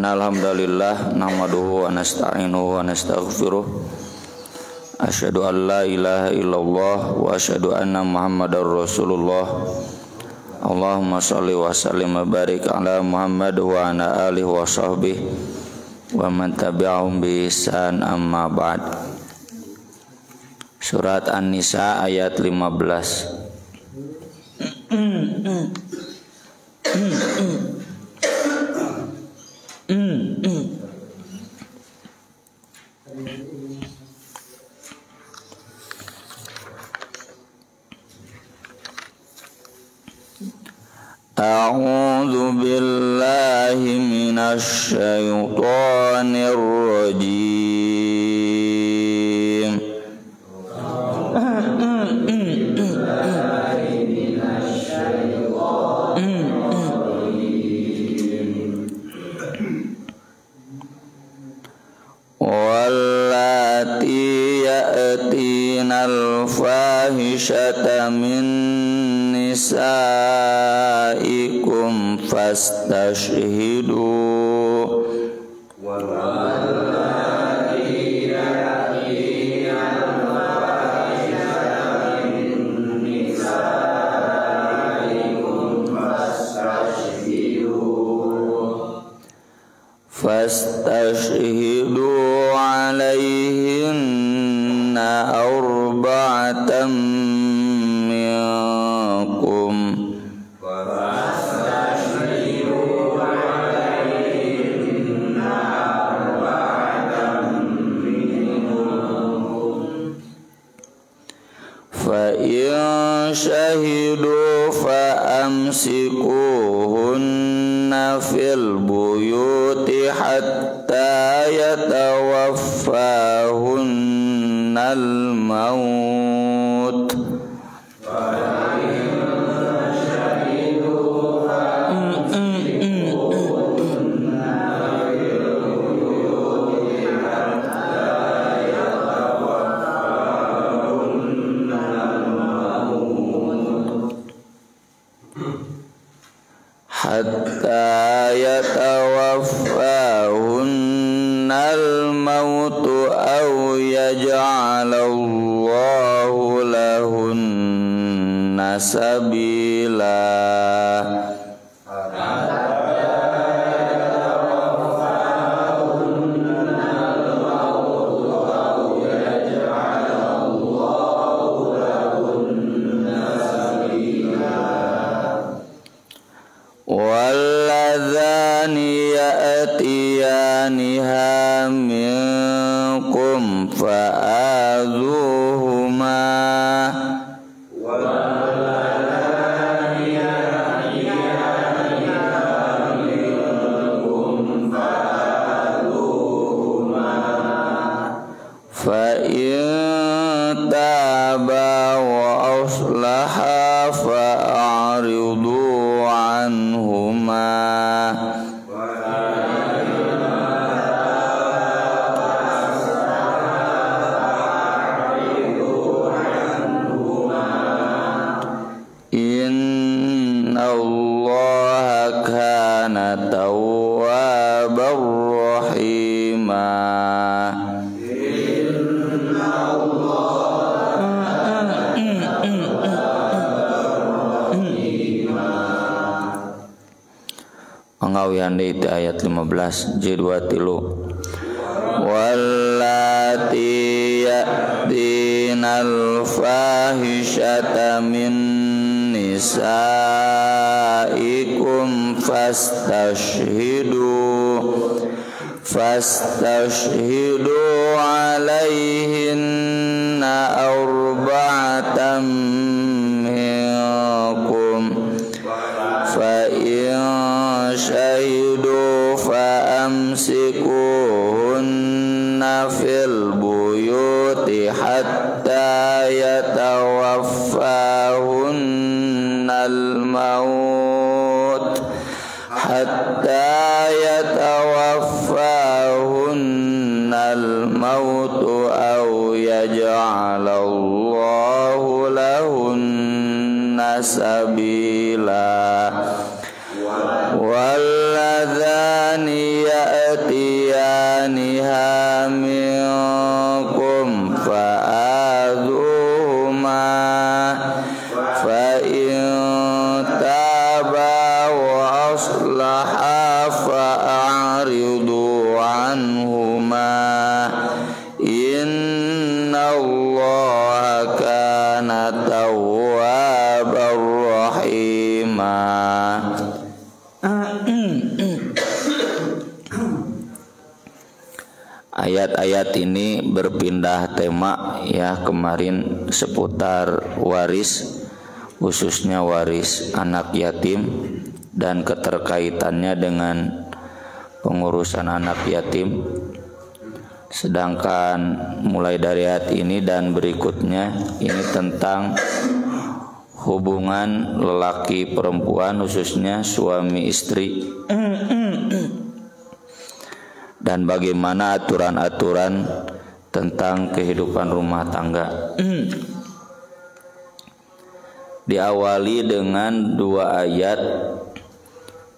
Innal hamdalillah nahmaduhu wa nasta'inuhu wa nastaghfiruh. Asyhadu an la ilaha illallah wa asyhadu anna Muhammadar Rasulullah. Allahumma shalli wa sallim wa barik ala Muhammad wa ala alihi wa sahbihi wa man tabi'ahum bi ihsan, amma ba'd. Surat An-Nisa ayat 15. A'udzu billahi minasy syaithanir rajim. Wallati ya'tinal fahishata min nisaikum fastashhidu. Wallati ya'tinal fahishata min nisaikum fastashhidu alaihinna arba'atan minkum. Fastashhidu alaihinna arba'atan minkum. Fa in shahidu fa amsikuhunna fil buyuti hatta yatawaffahunnal maut. Hatta yatawaffahunnal mautu aw yaj'alallahu lahunna sabila. Walladzani ya'tiyaniha minkum fa'adhuhuma. Walladzani ya'tiyaniha minkum fa'adhuhuma. Fa in taba wa aslaha fa'aridu anhuma. Innallaha kana tawwabar rahima. Pengawian di ayat 15 J2 tilu. Wallati ya'tinal fahishata min nisaikum fastashhidu alaihinna arba'atan minkum. Fa in syahidu fa amsikuhunna fil buyuti hatta yatawaffahunnal maut aw yaj'alallahu lahunna sabila. Walladzani ya'tiyaniha minkum fa'adhuhuma fa in taba wa aslaha fa'aridu anhuma innallaha kana tawwabar rahima. Ayat-ayat ini berpindah tema ya, kemarin seputar waris, khususnya waris anak yatim dan keterkaitannya dengan pengurusan anak yatim. Sedangkan mulai dari ayat ini dan berikutnya ini tentang hubungan lelaki perempuan, khususnya suami istri, dan bagaimana aturan-aturan tentang kehidupan rumah tangga. Diawali dengan 2 ayat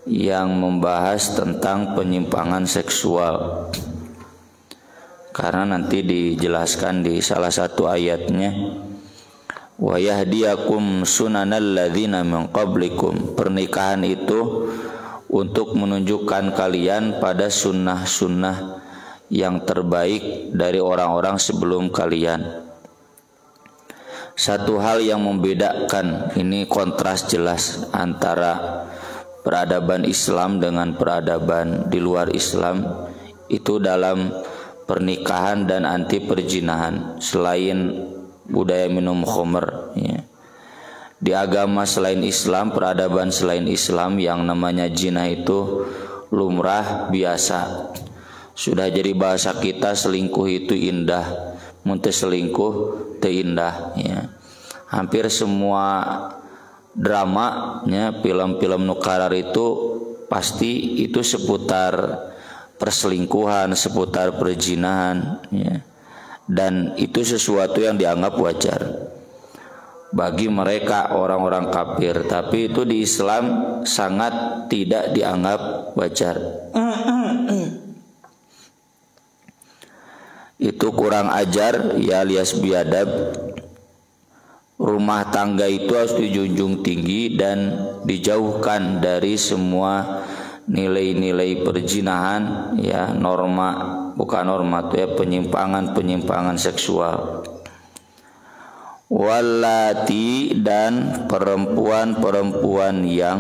yang membahas tentang penyimpangan seksual, karena nanti dijelaskan di salah satu ayatnya, wa yahdiyakum sunanal ladzina min qablikum. Pernikahan itu untuk menunjukkan kalian pada sunnah-sunnah yang terbaik dari orang-orang sebelum kalian. Satu hal yang membedakan, ini kontras jelas antara peradaban Islam dengan peradaban di luar Islam, itu dalam pernikahan dan anti perzinahan. Selain budaya minum khamr ya, di agama selain Islam, peradaban selain Islam, yang namanya zina itu lumrah, biasa. Sudah jadi bahasa kita, selingkuh itu indah, muntah selingkuh teu indah ya. Hampir semua drama ya, film-film nukarar itu pasti itu seputar perselingkuhan, seputar perzinahan ya. Dan itu sesuatu yang dianggap wajar bagi mereka orang-orang kafir, tapi itu di Islam sangat tidak dianggap wajar. Itu kurang ajar ya, alias biadab. Rumah tangga itu harus dijunjung tinggi dan dijauhkan dari semua nilai-nilai perzinahan ya, bukan norma itu ya, penyimpangan seksual. Wallati, dan perempuan-perempuan yang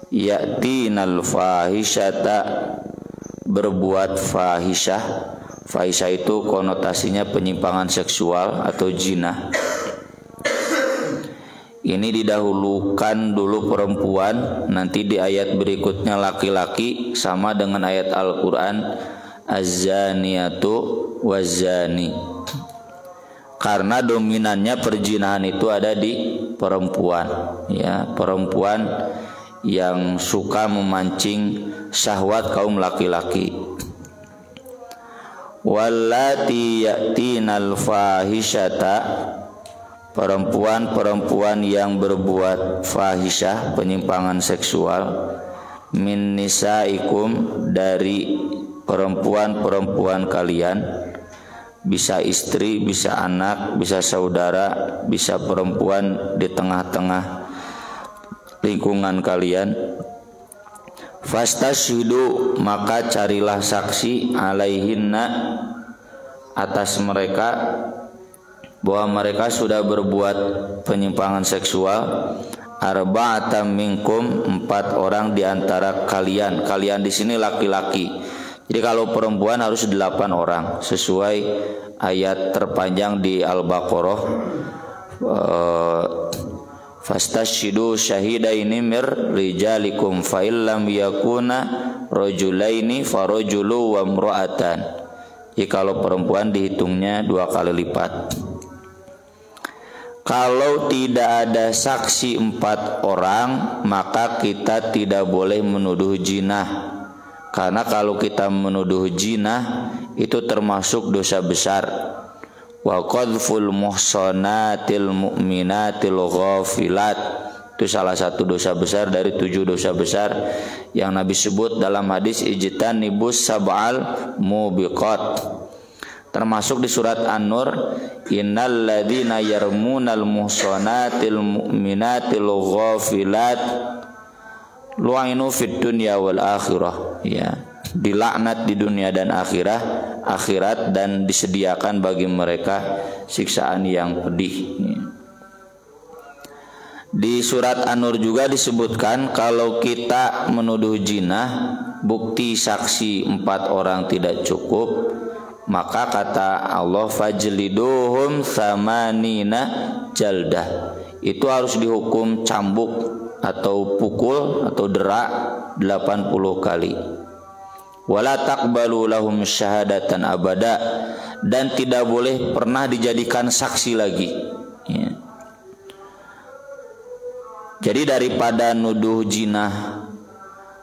ya'tinal fahisyata, berbuat fahisyah. Fahisyah itu konotasinya penyimpangan seksual atau zina. Ini didahulukan dulu perempuan, nanti di ayat berikutnya laki-laki, sama dengan ayat Al-Quran az-zaniyatu waz-zani. Karena dominannya perzinahan itu ada di perempuan ya, perempuan yang suka memancing syahwat kaum laki-laki. Wallati ya'tinal fahisyata, perempuan-perempuan yang berbuat fahisyah, penyimpangan seksual, min nisaikum, dari perempuan-perempuan kalian, bisa istri, bisa anak, bisa saudara, bisa perempuan di tengah-tengah lingkungan kalian. Fastashidu, maka carilah saksi, alaihinna, atas mereka, bahwa mereka sudah berbuat penyimpangan seksual, arba'atam minkum, 4 orang di antara kalian. Kalian di sini laki-laki. Jadi kalau perempuan harus 8 orang sesuai ayat terpanjang di Al-Baqarah, fastashidu syahidaini mir rijalikum fa illam yakuna rajulaini farajulu wa imra'atan. Jadi kalau perempuan dihitungnya 2 kali lipat. Kalau tidak ada saksi 4 orang, maka kita tidak boleh menuduh jinah. Karena kalau kita menuduh jinah itu termasuk dosa besar. Wa qadful muhsanatil mu'minatil ghafilat, Itu salah satu dosa besar dari 7 dosa besar yang Nabi sebut dalam hadis ijtanibus sab'al mubiqat. Termasuk di surat An-Nur, innal ladzina yarmunal muhsanatil mu'minatil ghafilat lu'inu fid dunya wal akhirah, ya, dilaknat di dunia dan akhirat dan disediakan bagi mereka siksaan yang pedih. Di surat An-Nur juga disebutkan kalau kita menuduh zina, bukti saksi 4 orang tidak cukup, maka kata Allah fajliduhum tsamanina jaldah, itu harus dihukum cambuk atau pukul atau derak 80 kali. Wala taqbalu lahum syahadatan abada, dan tidak boleh pernah dijadikan saksi lagi, ya. Jadi daripada nuduh zina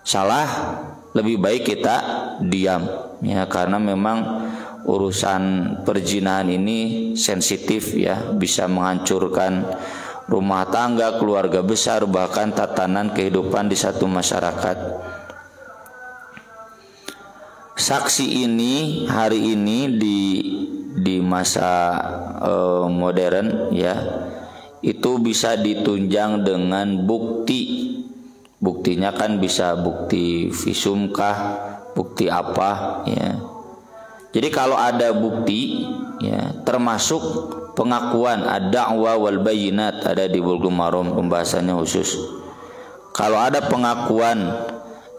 salah, lebih baik kita diam, ya, karena memang urusan perzinahan ini sensitif, ya, bisa menghancurkan rumah tangga, keluarga besar, bahkan tatanan kehidupan di satu masyarakat. Saksi ini hari ini di masa modern, ya, itu bisa ditunjang dengan bukti. Buktinya kan bisa bukti visum kah, bukti apa, ya. Jadi kalau ada bukti, ya, termasuk pengakuan, ad-da'wa wal bayinat, ada di Bulughul Maram pembahasannya khusus. Kalau ada pengakuan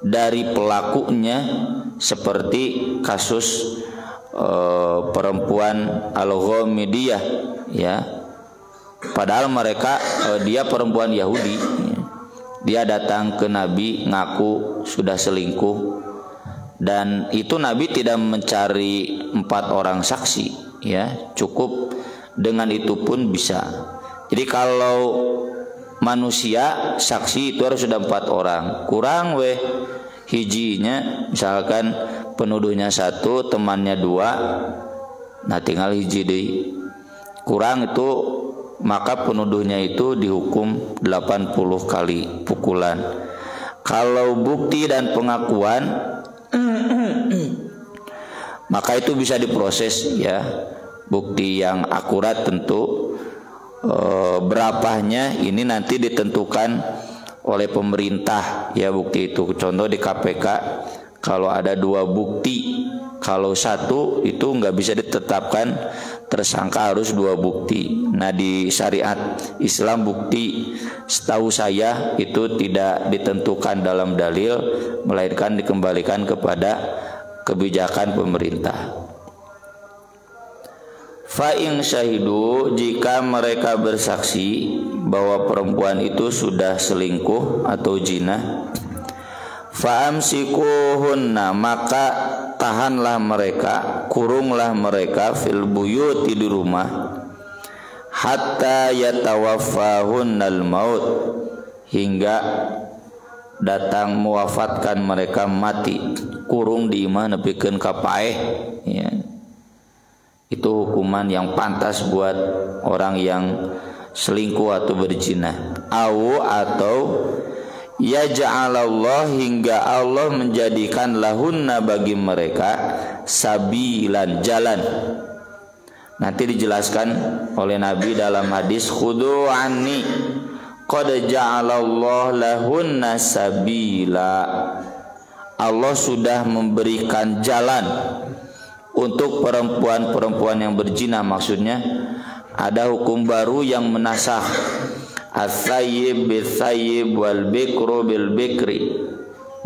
dari pelakunya, seperti kasus perempuan Al-Ghamidiyah, ya, padahal mereka dia perempuan Yahudi, ya. Dia datang ke Nabi ngaku sudah selingkuh, dan itu Nabi tidak mencari 4 orang saksi, ya, cukup dengan itu pun bisa. Jadi kalau manusia saksi itu harus sudah 4 orang, kurang hijinya, misalkan penuduhnya 1, temannya 2, nah tinggal hiji deh, kurang itu, maka penuduhnya itu dihukum 80 kali pukulan. Kalau bukti dan pengakuan maka itu bisa diproses, ya, bukti yang akurat tentu. Berapanya ini nanti ditentukan oleh pemerintah, ya, bukti itu. Contoh di KPK, kalau ada 2 bukti, kalau 1 itu nggak bisa ditetapkan tersangka, harus 2 bukti. Nah di syariat Islam bukti setahu saya itu tidak ditentukan dalam dalil, melainkan dikembalikan kepada kebijakan pemerintah. Fa'in syahidu, jika mereka bersaksi bahwa perempuan itu sudah selingkuh atau zina, fa'amsikuhunna, maka tahanlah mereka, kurunglah mereka, fil buyuti, di rumah, hatta yatawaffahunnal maut, hingga datang mewafatkan mereka, mati. Kurung di imah nepikeun ka paeh, ya. Itu hukuman yang pantas buat orang yang selingkuh atau berzina. Atau yaj'alallah, hingga Allah menjadikan lahunna, bagi mereka, sabilan, jalan. Nanti dijelaskan oleh Nabi dalam hadis, khudu anni qad ja'alallah lahunna sabila. Allah sudah memberikan jalan untuk perempuan-perempuan yang berzina. Maksudnya ada hukum baru yang menasakh as-sayyib bis-sayyib wal bikru bil bikri,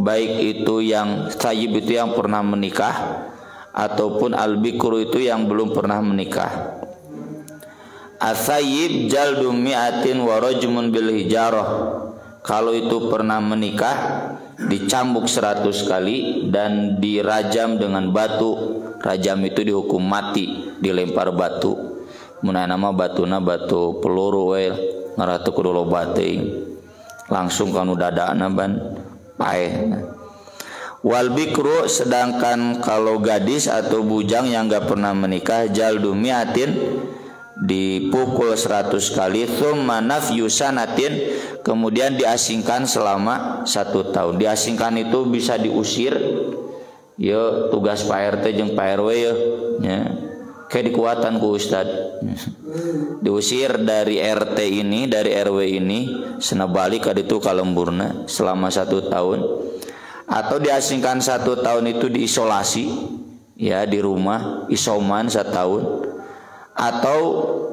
baik itu yang sayyib itu yang pernah menikah, ataupun al-bikru itu yang belum pernah menikah. As-sayyib jaldu mi'atin wa rajmun bil hijarah, kalau itu pernah menikah dicambuk 100 kali dan dirajam dengan batu. Rajam itu dihukum mati, dilempar batu. Mun nama batuna batu peluru we, ngaratu kudu loba teuing. Langsung kanu dadana ban paeh. Wal bikru, sedangkan kalau gadis atau bujang yang enggak pernah menikah, jaldu miatin, dipukul 100 kali, tsumma nafyu sanatin, kemudian diasingkan selama 1 tahun. Diasingkan itu bisa diusir, ya tugas Pak RT jeung Pak RW ya. Kayak dikuatan ku Ustad. Diusir dari RT ini, dari RW ini, sena balik ka ditu ka lemburna selama 1 tahun. Atau diasingkan 1 tahun itu diisolasi, ya di rumah, isoman 1 tahun. Atau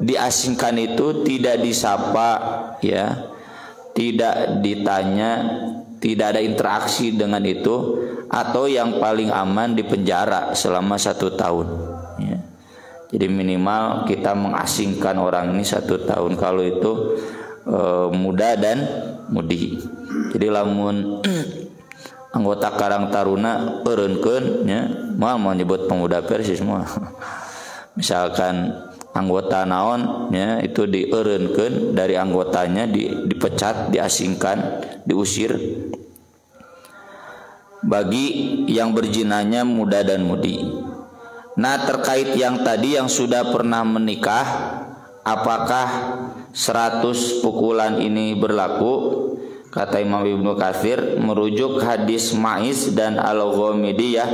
diasingkan itu tidak disapa, ya, tidak ditanya, tidak ada interaksi dengan itu, atau yang paling aman dipenjara selama 1 tahun. Ya. Jadi minimal kita mengasingkan orang ini 1 tahun. Kalau itu muda dan mudi. Jadi lamun anggota Karang Taruna eureunkeun nya, moal mau nyebut pemuda Persis semua. Misalkan anggota naon nya itu dieureunkeun dari anggotanya, dipecat, diasingkan, diusir. Bagi yang berjinahnya muda dan mudi. Nah, terkait yang tadi yang sudah pernah menikah, apakah 100 pukulan ini berlaku? Kata Imam Ibnu Katsir merujuk hadis Ma'iz dan Al-Ghamidiyah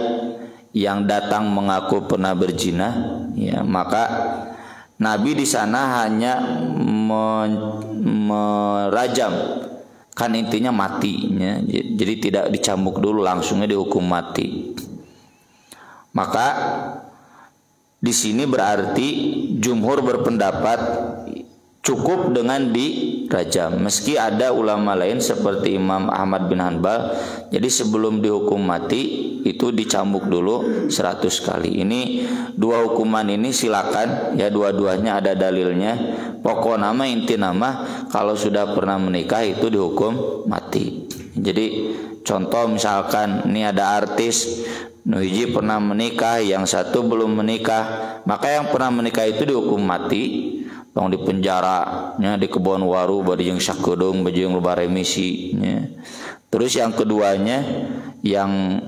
yang datang mengaku pernah berzina, ya, maka Nabi di sana hanya merajam, kan intinya mati, ya. Jadi tidak dicambuk dulu, langsungnya dihukum mati. Maka di sini berarti jumhur berpendapat cukup dengan dirajam. Meski ada ulama lain seperti Imam Ahmad bin Hanbal, jadi sebelum dihukum mati itu dicambuk dulu 100 kali. Ini dua hukuman ini silakan, ya, dua-duanya ada dalilnya. Pokok nama inti nama kalau sudah pernah menikah itu dihukum mati. Jadi contoh misalkan ini ada artis nuhiji pernah menikah, yang satu belum menikah, maka yang pernah menikah itu dihukum mati, tong di penjara, nya di kebon waru bari jeung sakedeung bari jeung loba remisi, nya. Terus yang keduanya yang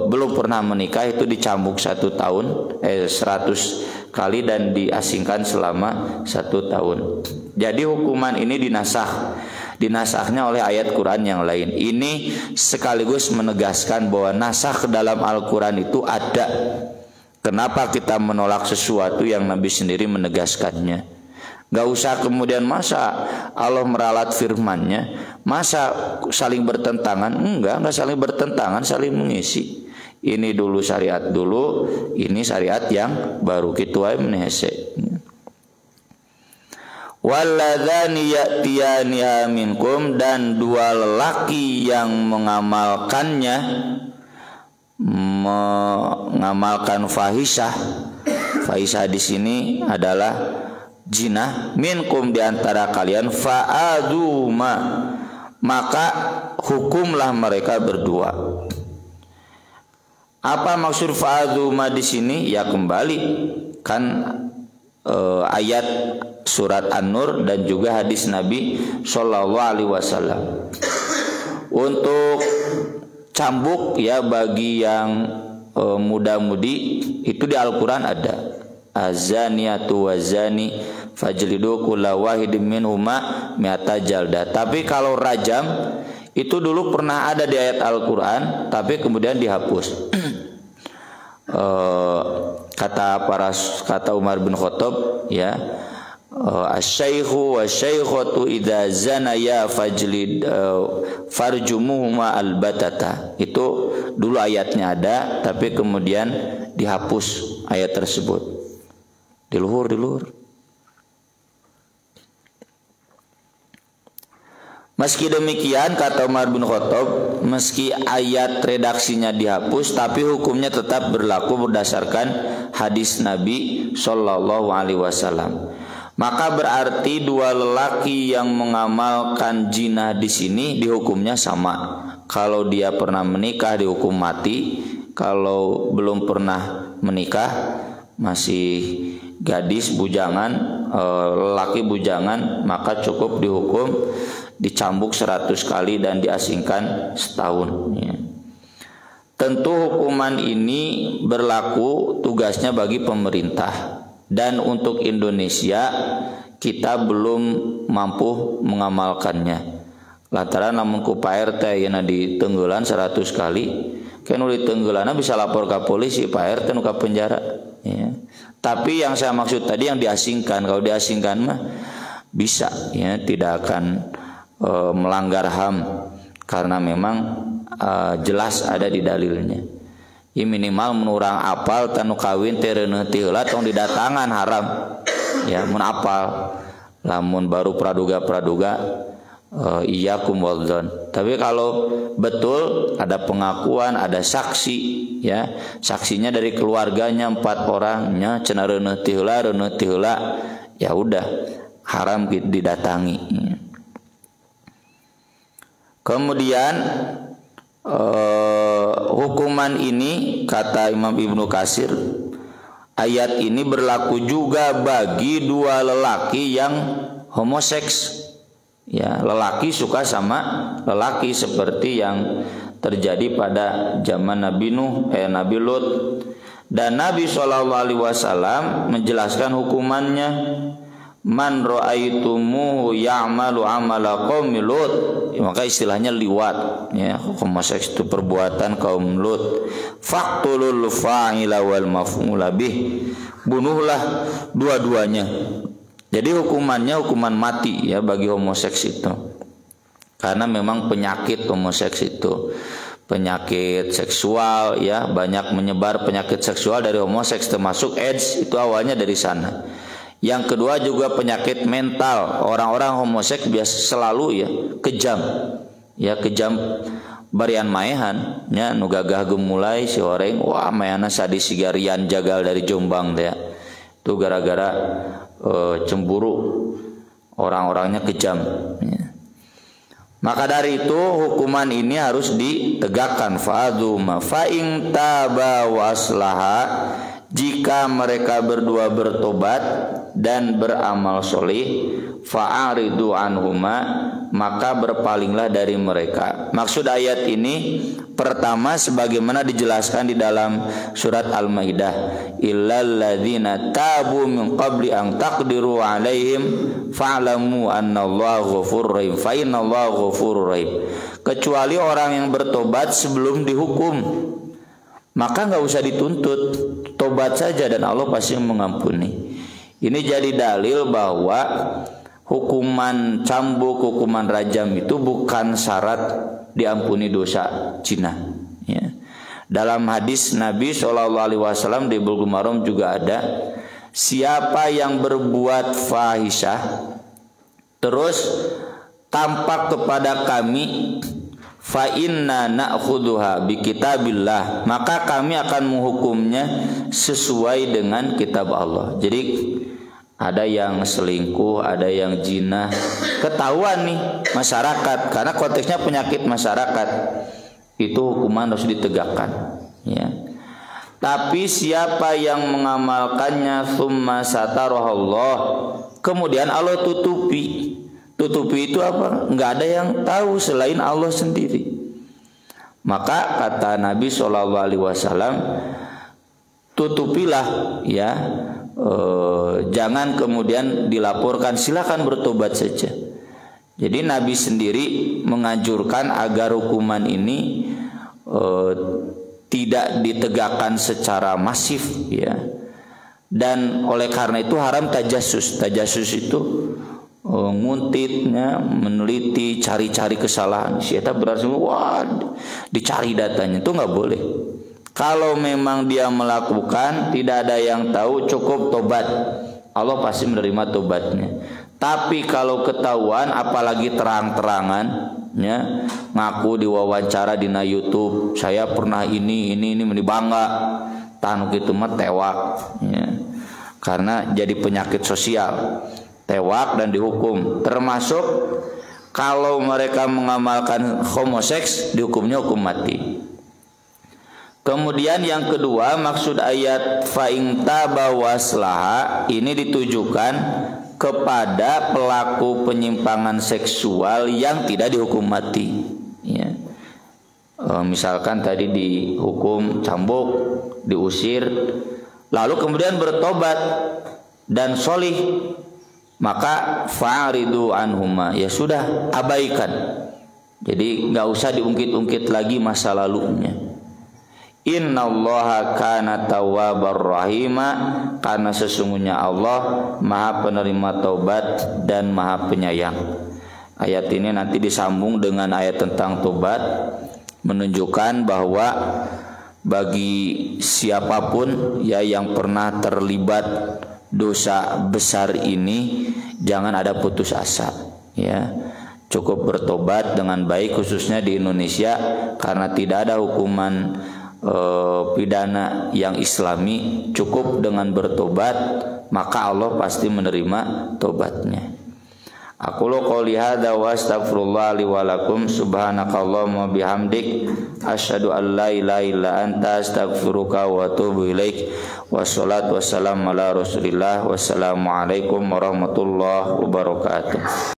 belum pernah menikah itu dicambuk 1 tahun 100 kali dan diasingkan selama 1 tahun. Jadi hukuman ini dinasahnya oleh ayat Quran yang lain. Ini sekaligus menegaskan bahwa nasah ke dalam Al-Quran itu ada. Kenapa kita menolak sesuatu yang Nabi sendiri menegaskannya? Gak usah kemudian masa Allah meralat firman-Nya, masa saling bertentangan? Enggak saling bertentangan, saling mengisi. Ini dulu syariat dulu, ini syariat yang baru, kitu wae menehese. Walladzani ya'tiyani minkum, dan 2 lelaki yang mengamalkannya, mengamalkan fahisyah. Fahisyah di sini adalah zina, minkum di antara kalian, fa'aduma, maka hukumlah mereka berdua. Apa maksud fa'aduma di sini? Ya kembali kan ayat surat An-Nur dan juga hadis Nabi Shallallahu Alaihi Wasallam. Untuk cambuk, ya, bagi yang muda-mudi itu di Al-Quran ada, azaniyatu wazani fajlidu kulla wahidin minhuma mi'ata jaldah. Tapi kalau rajam itu dulu pernah ada di ayat Al-Quran, tapi kemudian dihapus. Kata Umar bin Khattab, ya, asy-syaikhu wasy-syaikhatu idza zanaya fajlid farjumuhuma albatata. Itu dulu ayatnya ada, tapi kemudian dihapus ayat tersebut. Diluhur. Meski demikian, kata Umar bin Khattab, meski ayat redaksinya dihapus, tapi hukumnya tetap berlaku berdasarkan hadis Nabi Shallallahu Alaihi Wasallam. Maka berarti 2 lelaki yang mengamalkan zina di sini dihukumnya sama. Kalau dia pernah menikah dihukum mati, kalau belum pernah menikah, masih gadis bujangan, lelaki bujangan, maka cukup dihukum dicambuk 100 kali dan diasingkan setahun, ya. Tentu hukuman ini berlaku tugasnya bagi pemerintah, dan untuk Indonesia kita belum mampu mengamalkannya. Lantaran lamun ku Pak RT yana di tenggelan 100 kali, kan di tenggelanna bisa lapor ke polisi, Pak RT nu ka penjara. Ya. Tapi yang saya maksud tadi yang diasingkan, kalau diasingkan mah bisa, ya, tidak akan melanggar HAM karena memang jelas ada di dalilnya. Ya, minimal menurang apal tanu kawin tereuneuh ti heula tong didatangan haram. Ya, mun apal. Lamun baru praduga iyyakum wadzan. Tapi kalau betul ada pengakuan, ada saksi, ya, saksinya dari keluarganya 4 orangnya cenah reuneuh ti heula, ya udah haram didatangi. Kemudian hukuman ini kata Imam Ibnu Katsir, ayat ini berlaku juga bagi 2 lelaki yang homoseks. Ya, lelaki suka sama lelaki seperti yang terjadi pada zaman Nabi Nabi Lut. Dan Nabi SAW menjelaskan hukumannya, man ra'aitumuhu ya'malu amala qaumi Lut. Ya, maka istilahnya liwat, ya, homoseks itu perbuatan kaum Lut. Faqtulul fa'ila wal maf'ula bih. Bunuhlah dua-duanya. Jadi hukumannya hukuman mati, ya, bagi homoseks itu. Karena memang penyakit homoseks itu penyakit seksual, ya, banyak menyebar penyakit seksual dari homoseks termasuk AIDS, itu awalnya dari sana. Yang kedua juga penyakit mental. Orang-orang homoseks biasa selalu, ya, kejam. Ya, kejam barian maehan, ya, nu gagah gemulai si horeng, wah maeana sadis sigarian jagal dari Jombang teh. Itu gara-gara cemburu, orang-orangnya kejam, ya. Maka dari itu hukuman ini harus ditegakkan. Fa'adzuma fa'in taba wa aslaha, jika mereka berdua bertobat dan beramal solih, fa'aridu anhuma, maka berpalinglah dari mereka. Maksud ayat ini pertama sebagaimana dijelaskan di dalam surat Al-Maidah, illal ladzina tabu min qabli an taqdiru alaihim fa'lamu annallaha ghafurur rahim fa innallaha ghafurur rahim. Kecuali orang yang bertobat sebelum dihukum, maka enggak usah dituntut, tobat saja dan Allah pasti mengampuni. Ini jadi dalil bahwa hukuman cambuk, hukuman rajam itu bukan syarat diampuni dosa zina, ya. Dalam hadis Nabi SAW di Bulughul Maram juga ada, siapa yang berbuat fahisyah terus tampak kepada kami, fa inna na'khudhuha bi kitabillah, maka kami akan menghukumnya sesuai dengan kitab Allah. Jadi ada yang selingkuh, ada yang zina, ketahuan nih masyarakat, karena konteksnya penyakit masyarakat, itu hukuman harus ditegakkan, ya. Tapi siapa yang mengamalkannya tsumma satarahallah, kemudian Allah tutupi. Tutupi itu apa? Enggak ada yang tahu selain Allah sendiri. Maka kata Nabi SAW, tutupilah, ya. Jangan kemudian dilaporkan, silakan bertobat saja. Jadi Nabi sendiri menganjurkan agar hukuman ini tidak ditegakkan secara masif, ya. Dan oleh karena itu haram tajassus. Tajassus itu nguntitnya, meneliti, cari-cari kesalahan. Siapa berarti wah dicari datanya, itu nggak boleh. Kalau memang dia melakukan tidak ada yang tahu, cukup tobat, Allah pasti menerima tobatnya. Tapi kalau ketahuan, apalagi terang-terangan, ya, ngaku diwawancara di YouTube, saya pernah ini bangga, tan gitu mah tewak, ya. Karena jadi penyakit sosial, tewak dan dihukum. Termasuk kalau mereka mengamalkan homoseks, dihukumnya hukum mati. Kemudian yang kedua, maksud ayat fa'in taba waslaha ini ditujukan kepada pelaku penyimpangan seksual yang tidak dihukum mati, ya. Misalkan tadi dihukum cambuk, diusir, lalu kemudian bertobat, dan solih, maka fa'ridu anhuma, ya sudah, abaikan. Jadi nggak usah diungkit-ungkit lagi masa lalunya. Innallaha kana tawwabar rahima, karena sesungguhnya Allah Maha penerima taubat dan Maha penyayang. Ayat ini nanti disambung dengan ayat tentang taubat, menunjukkan bahwa bagi siapapun ya yang pernah terlibat dosa besar ini, jangan ada putus asa, ya. Cukup bertobat dengan baik, khususnya di Indonesia, karena tidak ada hukuman pidana yang islami. Cukup dengan bertobat, maka Allah pasti menerima tobatnya. Aku lo qouli hadza wa astaghfirullah li wa lakum, subhanakallahumma bihamdik, asyhadu an la ilaha illa anta, astaghfiruka wa atubu ilaik. Wassalatu wassalamu ala Rasulillah. Wassalamu alaikum warahmatullahi wabarakatuh.